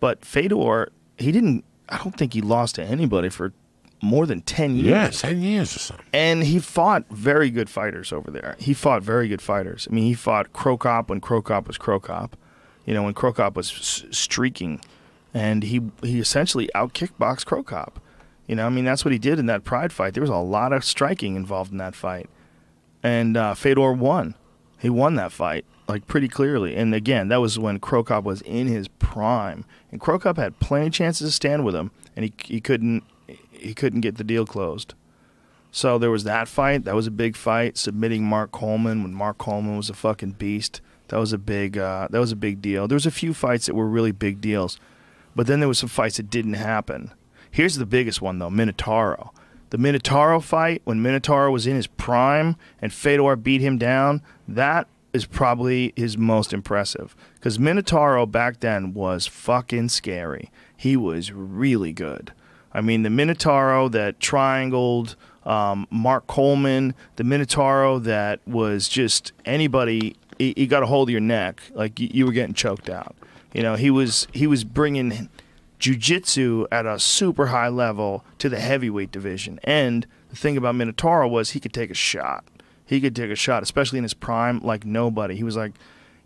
But Fedor, I don't think he lost to anybody for more than 10 years. Yeah, 10 years or something. And he fought very good fighters over there. He fought very good fighters. I mean, he fought Krokop when Krokop was Krokop. You know, when Krokop was streaking. And he essentially out-kickboxed Krokop. You know, I mean, that's what he did in that Pride fight. There was a lot of striking involved in that fight. And Fedor won. He won that fight, like, pretty clearly. And, again, that was when Krokop was in his prime. And Krokop had plenty of chances to stand with him, and he couldn't get the deal closed. So there was that fight. That was a big fight, submitting Mark Coleman when Mark Coleman was a fucking beast. That was a big deal. There was a few fights that were really big deals. But then there was some fights that didn't happen. Here's the biggest one, though, Minotauro. The Minotauro fight, when Minotauro was in his prime and Fedor beat him down, that is probably his most impressive. Because Minotauro back then was fucking scary. He was really good. I mean, the Minotauro that triangled Mark Coleman, the Minotauro that was just anybody, he got a hold of your neck, like you were getting choked out. You know, he was bringing jiu-jitsu at a super high level to the heavyweight division. And the thing about Minotauro was he could take a shot. He could take a shot, especially in his prime, like nobody. He was like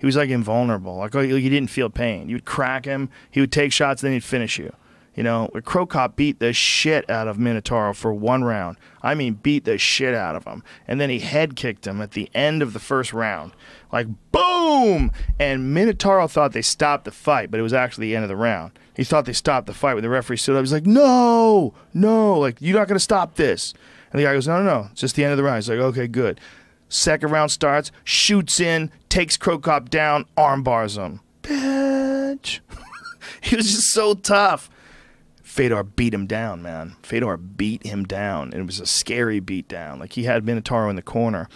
invulnerable. Like he didn't feel pain. You'd crack him, he would take shots, then he'd finish you. You know, Krokop beat the shit out of Minotauro for one round. I mean, beat the shit out of him. And then he head kicked him at the end of the first round. Like, boom! And Minotauro thought they stopped the fight, but it was actually the end of the round. He thought they stopped the fight when the referee stood up. He was like, no, like, you're not going to stop this. And the guy goes, no, it's just the end of the round. He's like, okay, good. Second round starts, shoots in, takes Krokop down, arm bars him. Bitch. He was just so tough. Fedor beat him down, man. Fedor beat him down. And it was a scary beat down. Like, he had Minotauro in the corner,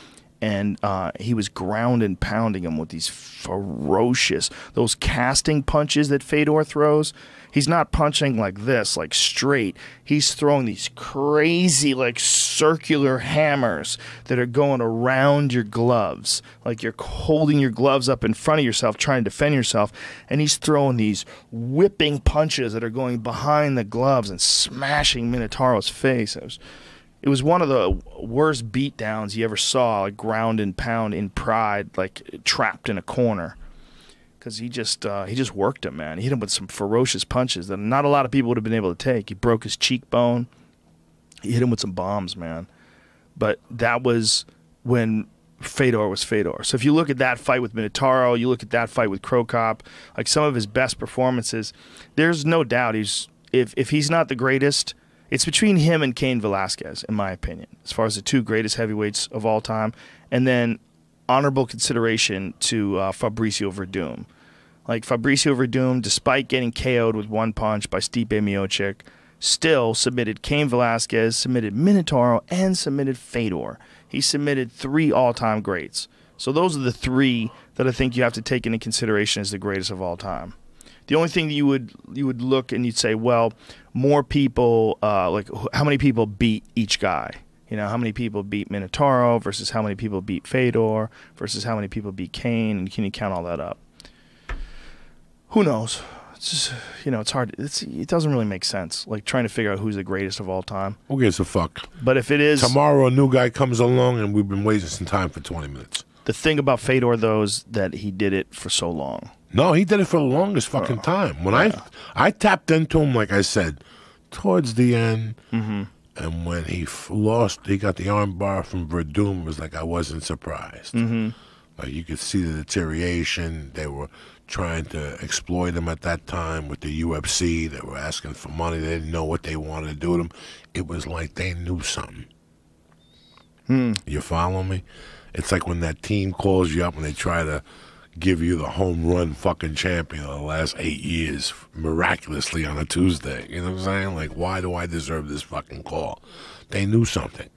and he was ground and pounding him with these ferocious, those casting punches that Fedor throws. He's not punching like this, like straight. He's throwing these crazy, like, circular hammers that are going around your gloves. Like you're holding your gloves up in front of yourself, trying to defend yourself. And he's throwing these whipping punches that are going behind the gloves and smashing Minotauro's face. It was one of the worst beatdowns you ever saw, like ground and pound in Pride, like trapped in a corner. Because he just worked him, man. He hit him with some ferocious punches that not a lot of people would have been able to take. He broke his cheekbone. He hit him with some bombs, man. But that was when Fedor was Fedor. So if you look at that fight with Minotauro, you look at that fight with Krokop, like some of his best performances, there's no doubt if he's not the greatest, it's between him and Cain Velasquez, in my opinion, as far as the two greatest heavyweights of all time. And then honorable consideration to Fabricio Verdum. Like, Fabricio Verdum, despite getting KO'd with one punch by Stipe Miocic, still submitted Cain Velasquez, submitted Minotauro, and submitted Fedor. He submitted 3 all-time greats. So those are the 3 that I think you have to take into consideration as the greatest of all time. The only thing that you would look and you'd say, well, more people, like how many people beat each guy? You know, how many people beat Minotauro versus how many people beat Fedor versus how many people beat Cain, and can you count all that up? Who knows? It's just, you know, it's hard. It doesn't really make sense, like trying to figure out who's the greatest of all time. Who gives a fuck? But if it is... Tomorrow a new guy comes along and we've been wasting some time for 20 minutes. The thing about Fedor, though, is that he did it for so long. No, he did it for the longest fucking time. When I tapped into him, like I said, towards the end, and when he lost, he got the arm bar from Verdum, it was like I wasn't surprised. Like you could see the deterioration. They were trying to exploit him at that time with the UFC. They were asking for money. They didn't know what they wanted to do with him. It was like they knew something. You follow me? It's like when that team calls you up and they try to give you the home run fucking champion of the last 8 years miraculously on a Tuesday. You know what I'm saying? Like, why do I deserve this fucking call? They knew something.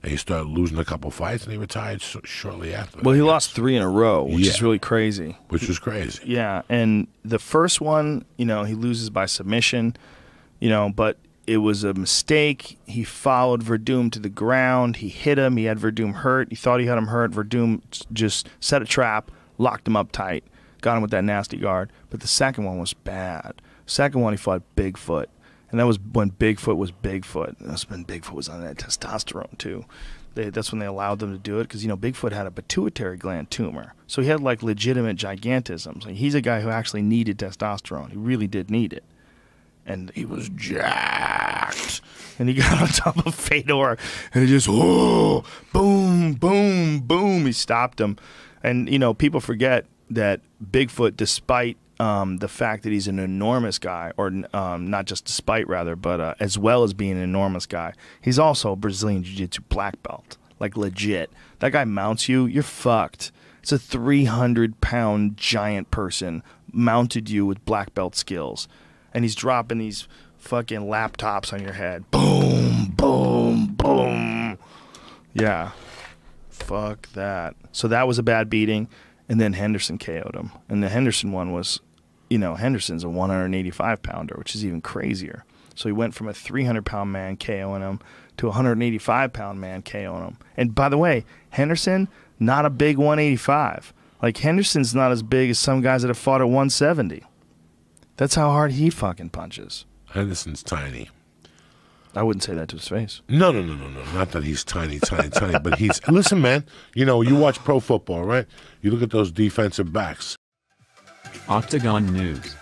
And he started losing a couple fights, and he retired shortly after. Well, he lost 3 in a row, which is really crazy. Which was crazy. Yeah, and the first one, you know, he loses by submission, you know, but it was a mistake. He followed Verdum to the ground. He hit him. He had Verdum hurt. He thought he had him hurt. Verdum just set a trap, locked him up tight, got him with that nasty guard. But the second one was bad. Second one, he fought Bigfoot. And that was when Bigfoot was Bigfoot. That's when Bigfoot was on that testosterone, too. That's when they allowed them to do it because, you know, Bigfoot had a pituitary gland tumor. So he had, like, legitimate gigantisms. Like, he's a guy who actually needed testosterone. He really did need it. And he was jacked. And he got on top of Fedor and he just, boom, boom, boom. He stopped him. And, you know, people forget that Bigfoot, despite the fact that he's an enormous guy, or not just despite, rather, but as well as being an enormous guy, he's also a Brazilian Jiu-Jitsu black belt. Like, legit. That guy mounts you, you're fucked. It's a 300-pound giant person mounted you with black belt skills. And he's dropping these fucking laptops on your head. Boom, boom, boom. Yeah. Fuck that. So that was a bad beating. And then Henderson KO'd him. And the Henderson one was, you know, Henderson's a 185-pounder, which is even crazier. So he went from a 300-pound man KOing him to a 185-pound man KOing him. And by the way, Henderson, not a big 185. Like, Henderson's not as big as some guys that have fought at 170. That's how hard he fucking punches. Henderson's tiny. I wouldn't say that to his face. No. Not that he's tiny, but he's... Listen, man, you know, you watch pro football, right? You look at those defensive backs. Octagon News.